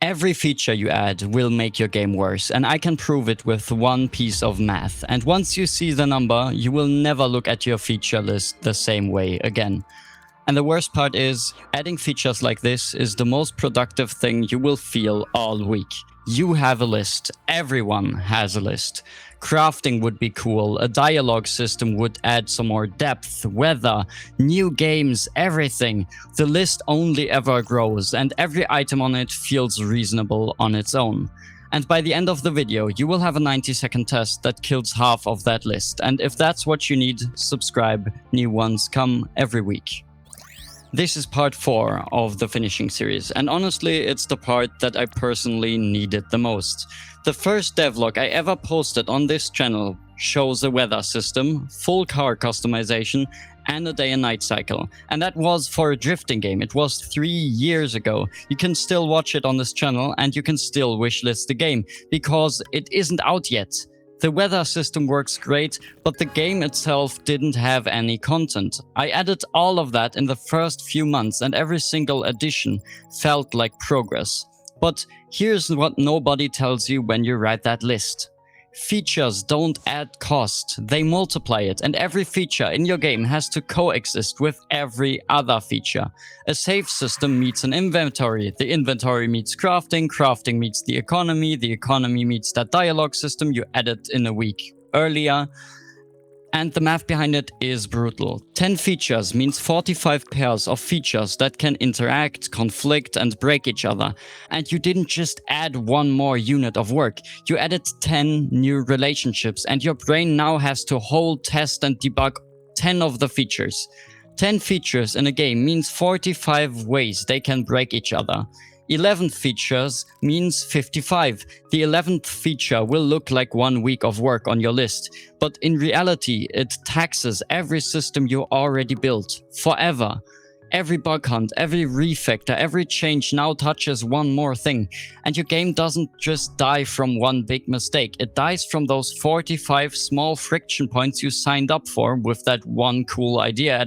Every feature you add will make your game worse, and I can prove it with one piece of math. And once you see the number, you will never look at your feature list the same way again. And the worst part is, adding features like this is the most productive thing you will feel all week. You have a list. Everyone has a list. Crafting would be cool. A dialogue system would add some more depth, weather, new games, everything. The list only ever grows, and every item on it feels reasonable on its own. And by the end of the video, you will have a 90-second test that kills half of that list. And if that's what you need, subscribe. New ones come every week. This is part 4 of the finishing series, and honestly, it's the part that I personally needed the most. The first devlog I ever posted on this channel shows a weather system, full car customization, and a day and night cycle. And that was for a drifting game. It was 3 years ago. You can still watch it on this channel, and you can still wishlist the game, because it isn't out yet. The weather system works great, but the game itself didn't have any content. I added all of that in the first few months, and every single addition felt like progress. But here's what nobody tells you when you write that list. Features don't add cost, they multiply it, and every feature in your game has to coexist with every other feature. A save system meets an inventory, the inventory meets crafting, crafting meets the economy meets that dialogue system you added in a week earlier. And the math behind it is brutal. 10 features means 45 pairs of features that can interact, conflict, and break each other. And you didn't just add one more unit of work, you added 10 new relationships, and your brain now has to hold, test, and debug 10 of the features. 10 features in a game means 45 ways they can break each other. 11 features means 55. The 11th feature will look like 1 week of work on your list, but in reality, it taxes every system you already built, forever. Every bug hunt, every refactor, every change now touches one more thing, and your game doesn't just die from one big mistake, it dies from those 45 small friction points you signed up for with that one cool idea.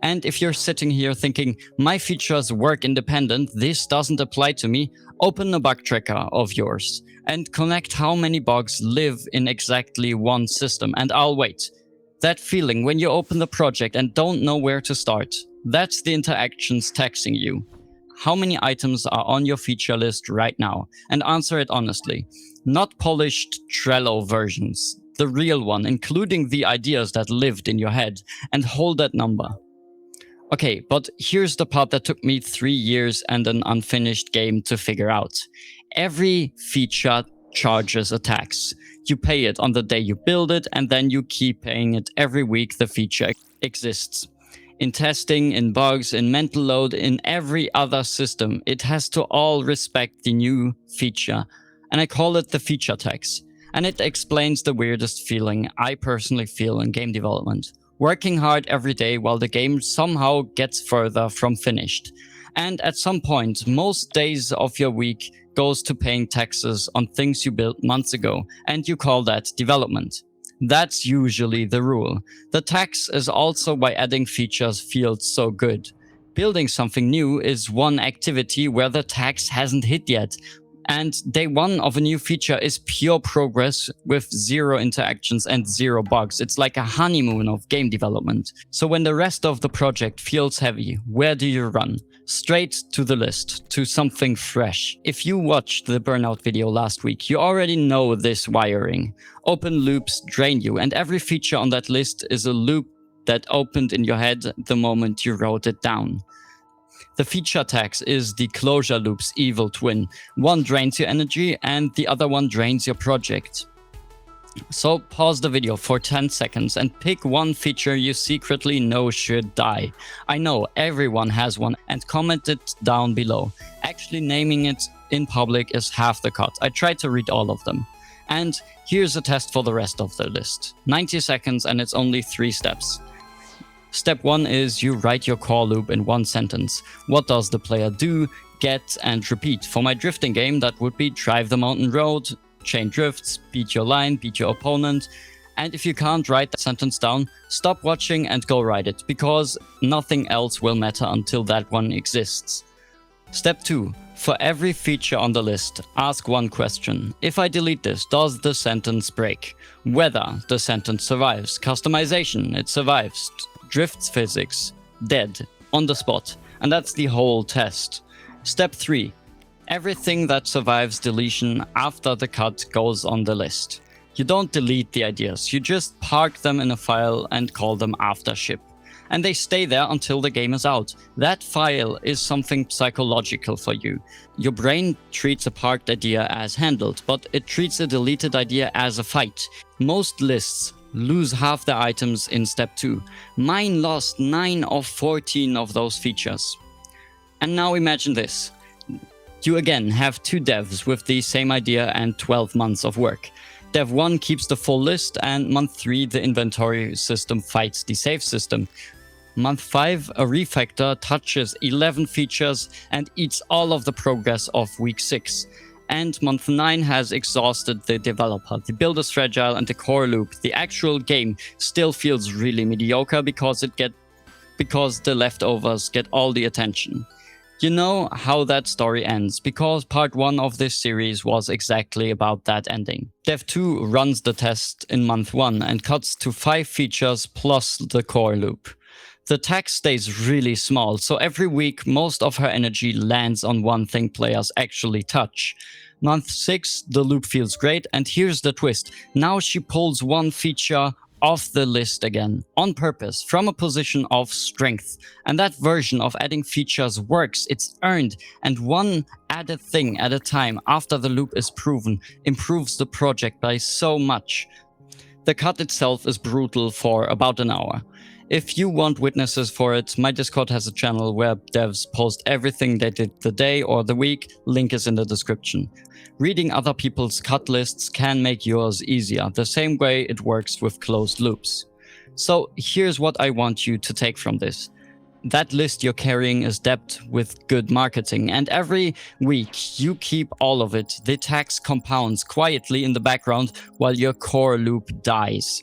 And if you're sitting here thinking, my features work independent, this doesn't apply to me, open a bug tracker of yours and connect how many bugs live in exactly one system, and I'll wait. That feeling when you open the project and don't know where to start, that's the interactions taxing you. How many items are on your feature list right now? And answer it honestly. Not polished Trello versions, the real one, including the ideas that lived in your head, and hold that number. Okay, but here's the part that took me 3 years and an unfinished game to figure out. Every feature charges a tax. You pay it on the day you build it, and then you keep paying it every week the feature exists. In testing, in bugs, in mental load, in every other system, it has to all respect the new feature. And I call it the feature tax. And it explains the weirdest feeling I personally feel in game development. Working hard every day while the game somehow gets further from finished. And at some point, most days of your week goes to paying taxes on things you built months ago, and you call that development. That's usually the rule. The tax is also why adding features feels so good. Building something new is one activity where the tax hasn't hit yet, and day 1 of a new feature is pure progress with 0 interactions and 0 bugs. It's like a honeymoon of game development. So when the rest of the project feels heavy, where do you run? Straight to the list, to something fresh. If you watched the burnout video last week, you already know this wiring. Open loops drain you, and every feature on that list is a loop that opened in your head the moment you wrote it down. The feature tax is the closure loop's evil twin. One drains your energy and the other one drains your project. So pause the video for 10 seconds and pick one feature you secretly know should die. I know everyone has one, and comment it down below. Actually naming it in public is half the cut. I tried to read all of them. And here's a test for the rest of the list. 90 seconds and it's only 3 steps. Step 1 is you write your core loop in 1 sentence. What does the player do, get, and repeat? For my drifting game, that would be drive the mountain road, chain drifts, beat your line, beat your opponent. And if you can't write that sentence down, stop watching and go write it, because nothing else will matter until that one exists. Step 2. For every feature on the list, ask one question. If I delete this, does the sentence break? Whether the sentence survives. Customization, it survives. Drifts physics, dead, on the spot. And that's the whole test. Step 3. Everything that survives deletion after the cut goes on the list. You don't delete the ideas, you just park them in a file and call them after ship. And they stay there until the game is out. That file is something psychological for you. Your brain treats a parked idea as handled, but it treats a deleted idea as a fight. Most lists lose half their items in step 2. Mine lost 9 of 14 of those features. And now imagine this. You again have 2 devs with the same idea and 12 months of work. Dev 1 keeps the full list, and month 3 the inventory system fights the save system. Month 5 a refactor touches 11 features and eats all of the progress of week 6. And month 9 has exhausted the developer. The build is fragile and the core loop, the actual game, still feels really mediocre because the leftovers get all the attention. You know how that story ends, because part 1 of this series was exactly about that ending. Dev 2 runs the test in month 1 and cuts to 5 features plus the core loop. The tax stays really small, so every week most of her energy lands on one thing players actually touch. Month 6, the loop feels great, and here's the twist. Now she pulls one feature off the list again, on purpose, from a position of strength. And that version of adding features works, it's earned, and one added thing at a time after the loop is proven improves the project by so much. The cut itself is brutal for about an hour. If you want witnesses for it, my Discord has a channel where devs post everything they did the day or the week, link is in the description. Reading other people's cut lists can make yours easier, the same way it works with closed loops. So here's what I want you to take from this. That list you're carrying is debt with good marketing, and every week you keep all of it. The tax compounds quietly in the background while your core loop dies.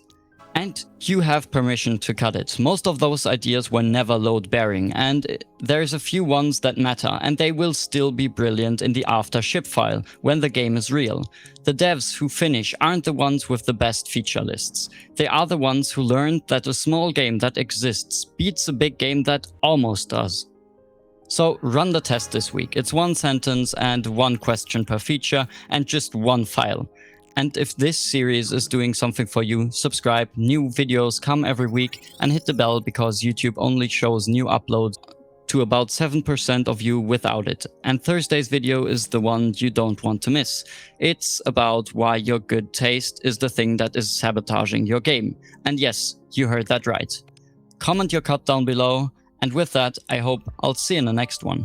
And you have permission to cut it. Most of those ideas were never load-bearing, and there's a few ones that matter, and they will still be brilliant in the after-ship file when the game is real. The devs who finish aren't the ones with the best feature lists. They are the ones who learned that a small game that exists beats a big game that almost does. So run the test this week. It's 1 sentence and 1 question per feature, and just 1 file. And if this series is doing something for you, subscribe, new videos come every week, and hit the bell because YouTube only shows new uploads to about 7% of you without it. And Thursday's video is the one you don't want to miss. It's about why your good taste is the thing that is sabotaging your game. And yes, you heard that right. Comment your cut down below, and with that, I hope I'll see you in the next one.